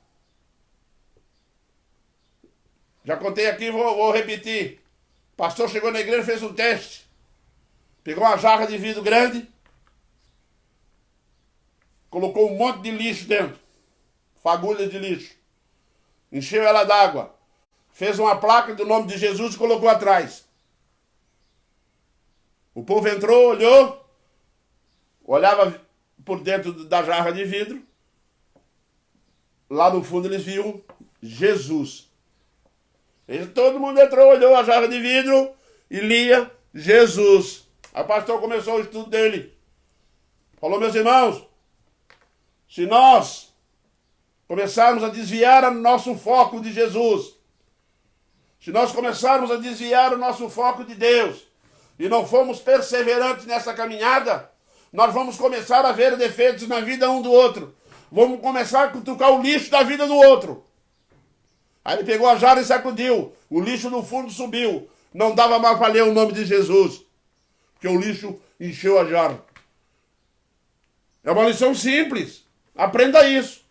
Já contei aqui, vou repetir. O pastor chegou na igreja e fez um teste. Pegou uma jarra de vidro grande, colocou um monte de lixo dentro. Fagulha de lixo. Encheu ela d'água. Fez uma placa do nome de Jesus e colocou atrás. O povo entrou, olhou, olhava por dentro da jarra de vidro. Lá no fundo eles viam Jesus. E todo mundo entrou, olhou a jarra de vidro e lia Jesus. Aí o pastor começou o estudo dele. Falou, meus irmãos, se nós começarmos a desviar o nosso foco de Jesus, se nós começarmos a desviar o nosso foco de Deus, e não formos perseverantes nessa caminhada, nós vamos começar a ver defeitos na vida um do outro. Vamos começar a cutucar o lixo da vida do outro. Aí ele pegou a jarra e sacudiu. O lixo no fundo subiu. Não dava mais para ler o nome de Jesus. Porque o lixo encheu a jarra. É uma lição simples. Aprenda isso.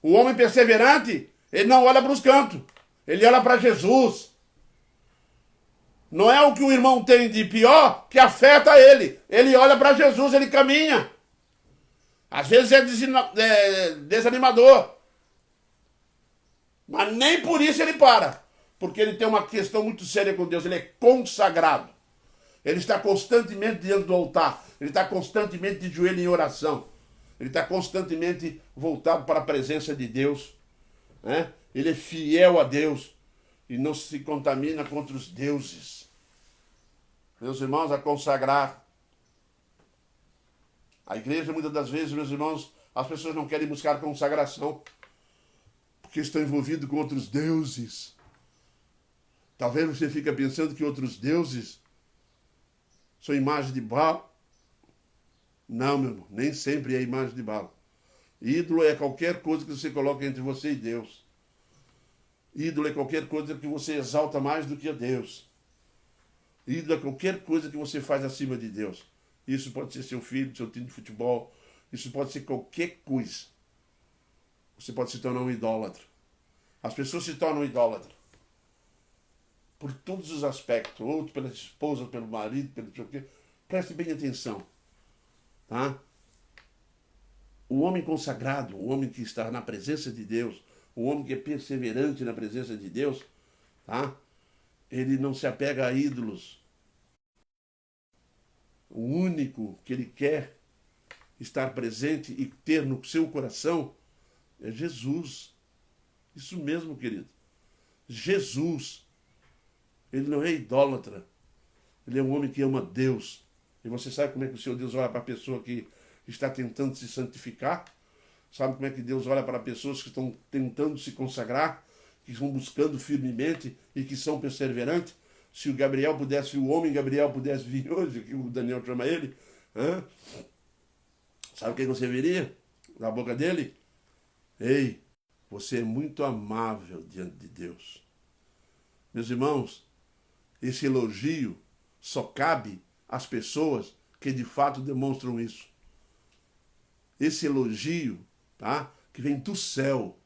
O homem perseverante, ele não olha para os cantos. Ele olha para Jesus. Não é o que o irmão tem de pior que afeta ele. Ele olha para Jesus, ele caminha. Às vezes é desanimador. Mas nem por isso ele para. Porque ele tem uma questão muito séria com Deus. Ele é consagrado. Ele está constantemente diante do altar. Ele está constantemente de joelho em oração. Ele está constantemente voltado para a presença de Deus. Né? Ele é fiel a Deus. e não se contamina contra os deuses. Meus irmãos, a consagrar. A igreja, muitas das vezes, meus irmãos, as pessoas não querem buscar consagração, porque estão envolvidos com outros deuses. Talvez você fique pensando que outros deuses são imagem de Baal. Não, meu irmão, nem sempre é imagem de Baal. Ídolo é qualquer coisa que você coloca entre você e Deus. Ídolo é qualquer coisa que você exalta mais do que a Deus. Ídolo é qualquer coisa que você faz acima de Deus. Isso pode ser seu filho, seu time de futebol. Isso pode ser qualquer coisa. Você pode se tornar um idólatra. As pessoas se tornam idólatras por todos os aspectos. Outro pela esposa, pelo marido, pelo não sei o quê. Preste bem atenção. Tá? O homem consagrado, o homem que está na presença de Deus, o homem que é perseverante na presença de Deus, tá? Ele não se apega a ídolos. O único que ele quer estar presente e ter no seu coração é Jesus. Isso mesmo, querido. Jesus. Ele não é idólatra. Ele é um homem que ama Deus. E você sabe como é que o Senhor Deus olha para a pessoa que está tentando se santificar? Sabe como é que Deus olha para pessoas que estão tentando se consagrar, que estão buscando firmemente e que são perseverantes? Se o homem Gabriel pudesse vir hoje, que o Daniel chama ele, sabe o que você veria na boca dele? Ei, você é muito amável diante de Deus. Meus irmãos, esse elogio só cabe às pessoas que de fato demonstram isso. Esse elogio, tá, que vem do céu.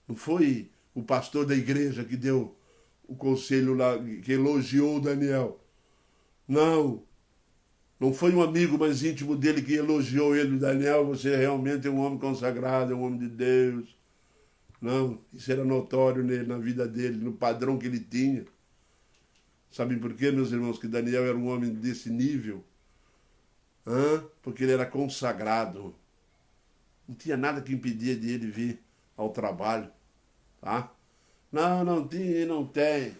Não foi o pastor da igreja que deu o conselho lá, que elogiou o Daniel. Não. Não foi um amigo mais íntimo dele que elogiou ele. Daniel, você realmente é um homem consagrado, é um homem de Deus. Não. Isso era notório nele, na vida dele, no padrão que ele tinha. Sabem por quê, meus irmãos, que Daniel era um homem desse nível? Porque ele era consagrado. Não tinha nada que impedia de ele vir ao trabalho. Tá? Não tem.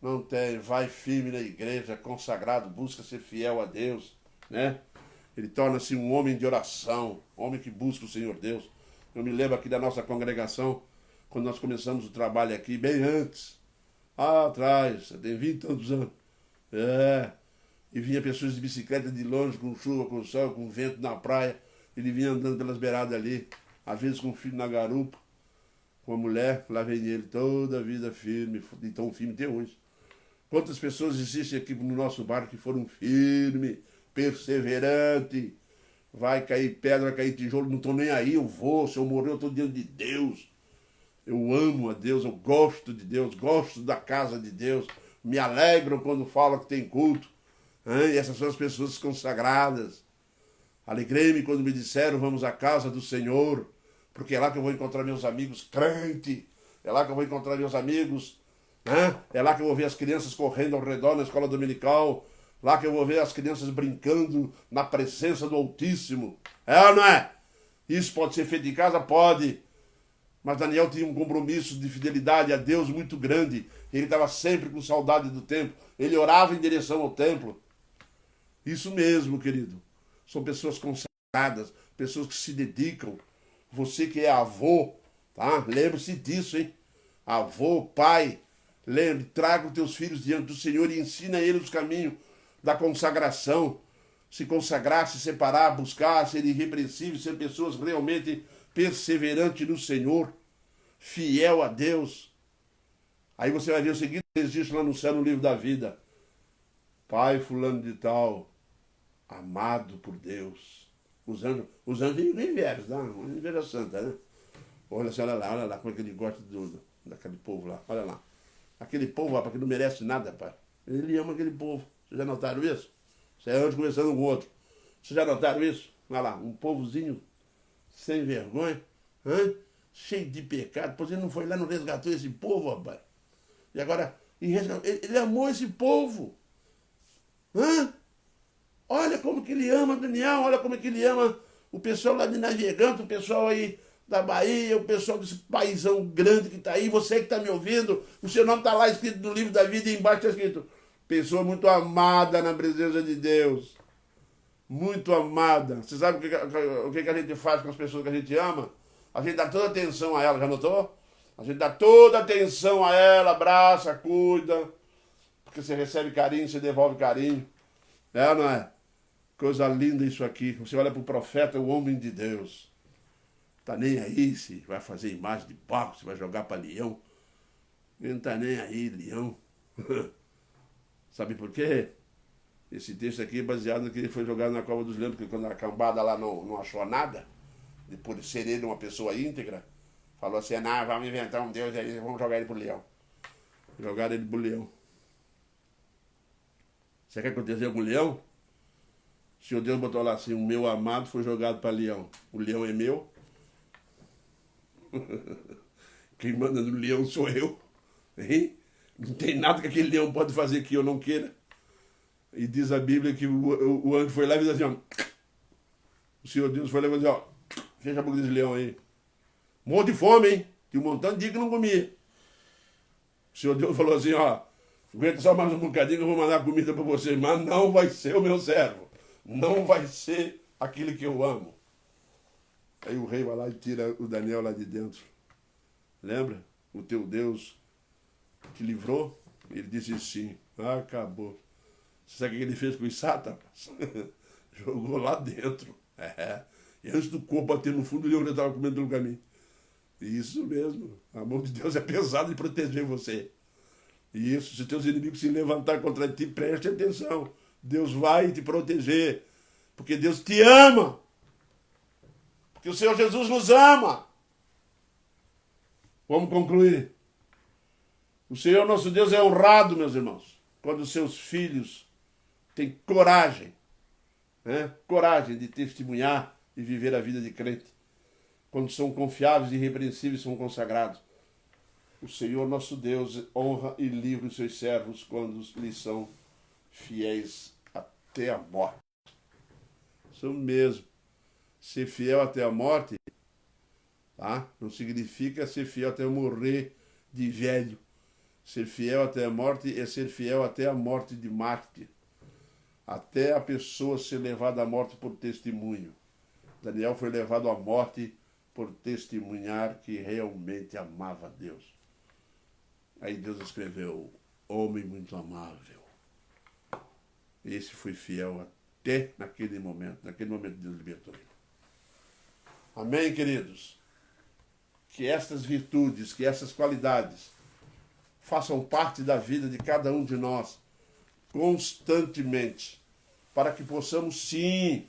Não tem. Vai firme na igreja, consagrado, busca ser fiel a Deus. Né? Ele torna-se um homem de oração, um homem que busca o Senhor Deus. Eu me lembro aqui da nossa congregação, quando nós começamos o trabalho aqui, bem antes. Atrás, tem 20 e tantos anos. E vinha pessoas de bicicleta de longe, com chuva, com sol, com vento na praia. Ele vinha andando pelas beiradas ali, às vezes com o filho na garupa, com a mulher, lá vem ele, toda a vida firme, e tão firme até hoje. Quantas pessoas existem aqui no nosso bairro que foram firmes, perseverantes, vai cair pedra, vai cair tijolo, não estou nem aí, eu vou, se eu morrer eu estou diante de Deus. Eu amo a Deus, eu gosto de Deus, gosto da casa de Deus, me alegram quando falam que tem culto. E essas são as pessoas consagradas. Alegrei-me quando me disseram, vamos à casa do Senhor, porque é lá que eu vou encontrar meus amigos crentes, é lá que eu vou encontrar meus amigos, é lá que eu vou ver as crianças correndo ao redor na escola dominical, lá que eu vou ver as crianças brincando na presença do Altíssimo. É ou não é? Isso pode ser feito em casa? Pode. Mas Daniel tinha um compromisso de fidelidade a Deus muito grande. Ele estava sempre com saudade do templo. Ele orava em direção ao templo. Isso mesmo, querido. São pessoas consagradas, pessoas que se dedicam. Você que é avô, tá? Lembre-se disso, hein? Avô, pai, lembre, traga os teus filhos diante do Senhor e ensina a eles os caminhos da consagração. Se consagrar, se separar, buscar, ser irrepreensível, ser pessoas realmente perseverantes no Senhor, fiel a Deus. Aí você vai ver o seguinte registro lá no céu, no livro da vida. Pai fulano de tal, amado por Deus. Os anjos nem vieram, tá? Uma inveja santa, né? Olha lá, como é que ele gosta daquele povo lá, olha lá. Aquele povo, rapaz, que não merece nada, pai. Ele ama aquele povo. Vocês já notaram isso? Você é anjo conversando com o outro. Vocês já notaram isso? Olha lá, um povozinho sem vergonha, cheio de pecado. Pois ele não foi lá, não resgatou esse povo, rapaz. E agora, ele amou esse povo. Olha como que ele ama Daniel, olha como que ele ama o pessoal lá de Navegante, o pessoal aí da Bahia, o pessoal desse paizão grande que está aí, você que está me ouvindo, o seu nome está lá escrito no livro da vida e embaixo está escrito pessoa muito amada na presença de Deus. Muito amada. Você sabe o que a gente faz com as pessoas que a gente ama? A gente dá toda atenção a ela, já notou? A gente dá toda atenção a ela, abraça, cuida, porque você recebe carinho, você devolve carinho. É ou não é? Coisa linda isso aqui. Você olha para o profeta, o homem de Deus. Tá nem aí se vai fazer imagem de barro, se vai jogar para leão. Ele não tá nem aí, leão. Sabe por quê? Esse texto aqui é baseado no que ele foi jogado na cova dos leões, porque quando a cambada lá não achou nada, por ser ele uma pessoa íntegra, falou assim, não, vamos inventar um Deus aí, vamos jogar ele pro leão. Jogaram ele pro leão. Você quer que aconteceu com o leão? O Senhor Deus botou lá assim, o meu amado foi jogado para leão. O leão é meu. Quem manda no leão sou eu. Hein? Não tem nada que aquele leão pode fazer que eu não queira. E diz a Bíblia que o anjo foi lá e disse assim, ó. O Senhor Deus foi lá e disse, ó, fecha a boca desse leão aí. Morro de fome, hein? Tinha um montão de dia que não comia. O Senhor Deus falou assim, ó, aguenta só mais um bocadinho que eu vou mandar comida para você, mas não vai ser o meu servo. Não vai ser aquele que eu amo. Aí o rei vai lá e tira o Daniel lá de dentro. Lembra? O teu Deus te livrou? Ele disse sim. Ah, acabou. Você sabe o que ele fez com os sátrapas? Jogou lá dentro. E antes do corpo bater no fundo, ele estava comendo pelo caminho. Isso mesmo. A mão de Deus é pesada de proteger você. E isso, se teus inimigos se levantar contra ti, preste atenção. Deus vai te proteger. Porque Deus te ama. Porque o Senhor Jesus nos ama. Vamos concluir. O Senhor nosso Deus é honrado, meus irmãos, quando os seus filhos têm coragem, coragem de testemunhar e viver a vida de crente. Quando são confiáveis, irrepreensíveis, são consagrados. O Senhor nosso Deus honra e livra os seus servos quando lhes são fiéis até a morte. Isso mesmo. Ser fiel até a morte, tá? Não significa ser fiel até morrer de velho. Ser fiel até a morte é ser fiel até a morte de mártir. Até a pessoa ser levada à morte por testemunho. Daniel foi levado à morte por testemunhar que realmente amava Deus. Aí Deus escreveu, homem muito amável. Esse foi fiel até naquele momento Deus libertou ele. Amém, queridos? Que estas virtudes, que essas qualidades façam parte da vida de cada um de nós, constantemente, para que possamos, sim,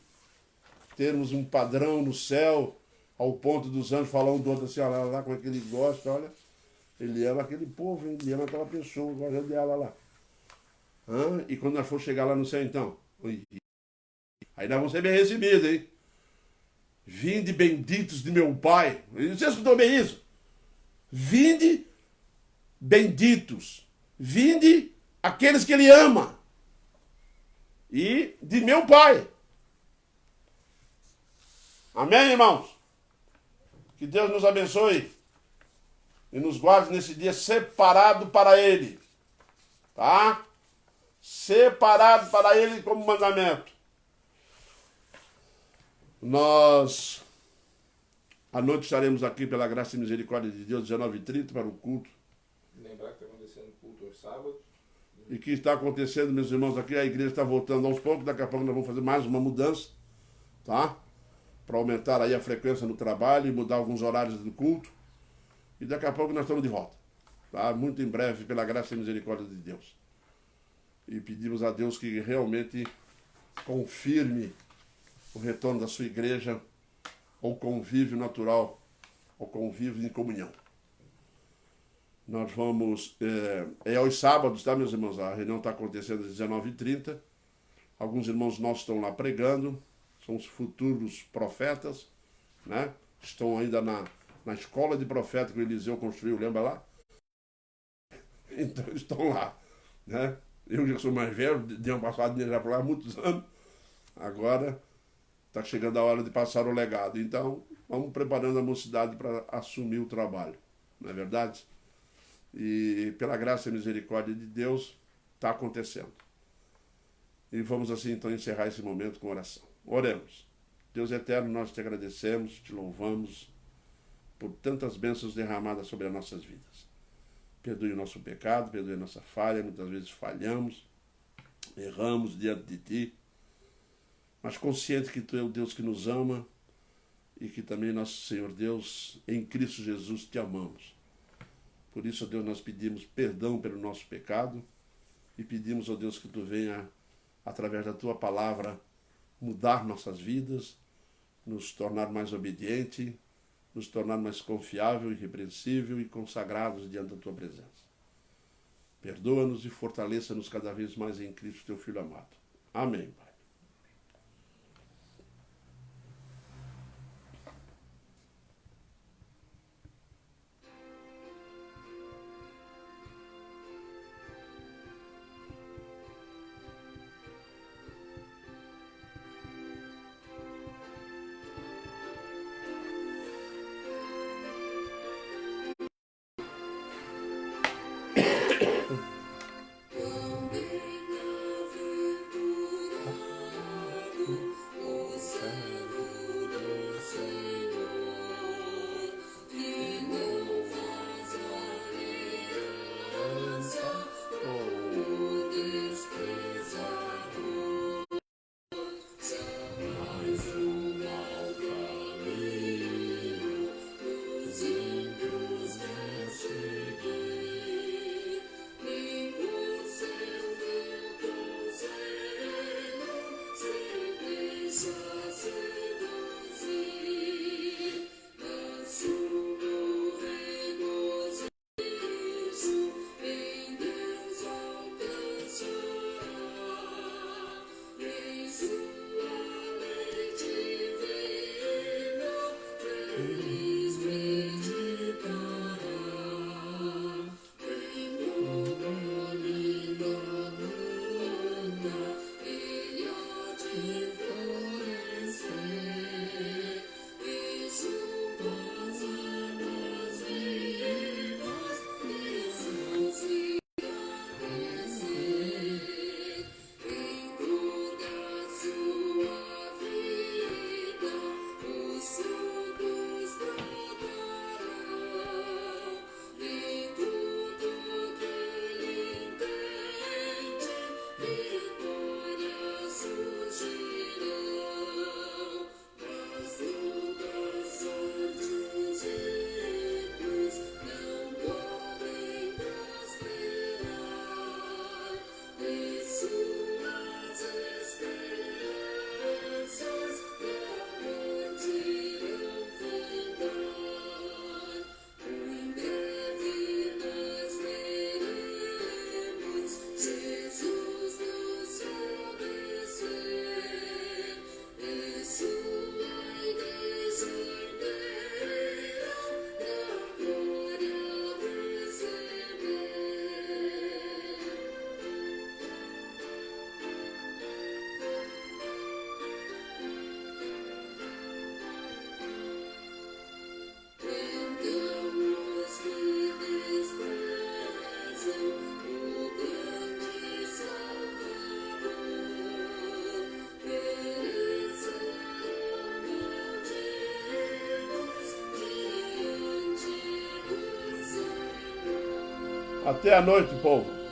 termos um padrão no céu, ao ponto dos anjos falar um do outro assim, olha lá como é que ele gosta, olha, ele ama aquele povo, ele ama aquela pessoa, gosta dela lá. E quando nós for chegar lá no céu, então, aí nós vamos ser bem recebidos, hein? Vinde benditos de meu Pai. Você escutou bem isso? Vinde benditos. Vinde aqueles que Ele ama. E de meu Pai. Amém, irmãos? Que Deus nos abençoe e nos guarde nesse dia separado para Ele. Tá? Separado para Ele como mandamento. Nós, à noite, estaremos aqui pela graça e misericórdia de Deus, 19h30, para o culto. Lembrar que está acontecendo culto aos sábados. E que está acontecendo, meus irmãos, aqui a igreja está voltando aos poucos, daqui a pouco nós vamos fazer mais uma mudança, tá? Para aumentar aí a frequência no trabalho e mudar alguns horários do culto. E daqui a pouco nós estamos de volta, tá? Muito em breve, pela graça e misericórdia de Deus. E pedimos a Deus que realmente confirme o retorno da sua igreja ao convívio natural, ao convívio em comunhão. Nós vamos... aos sábados, tá, meus irmãos? A reunião está acontecendo às 19h30. Alguns irmãos nossos estão lá pregando. São os futuros profetas, né? Estão ainda na escola de profeta que o Eliseu construiu, lembra lá? Então, estão lá, né? Eu já sou mais velho, tinha passado já por lá há muitos anos. Agora... está chegando a hora de passar o legado. Então, vamos preparando a mocidade para assumir o trabalho, não é verdade? E pela graça e misericórdia de Deus, está acontecendo. E vamos assim então encerrar esse momento com oração. Oremos. Deus eterno, nós te agradecemos, te louvamos por tantas bênçãos derramadas sobre as nossas vidas. Perdoe o nosso pecado, perdoe a nossa falha, muitas vezes falhamos, erramos diante de ti, mas consciente que tu é o Deus que nos ama e que também nosso Senhor Deus, em Cristo Jesus, te amamos. Por isso, ó Deus, nós pedimos perdão pelo nosso pecado e pedimos, ó Deus, que tu venha, através da tua palavra, mudar nossas vidas, nos tornar mais obediente, nos tornar mais confiável, irrepreensível e consagrados diante da tua presença. Perdoa-nos e fortaleça-nos cada vez mais em Cristo, teu Filho amado. Amém, Pai. Até a noite, povo.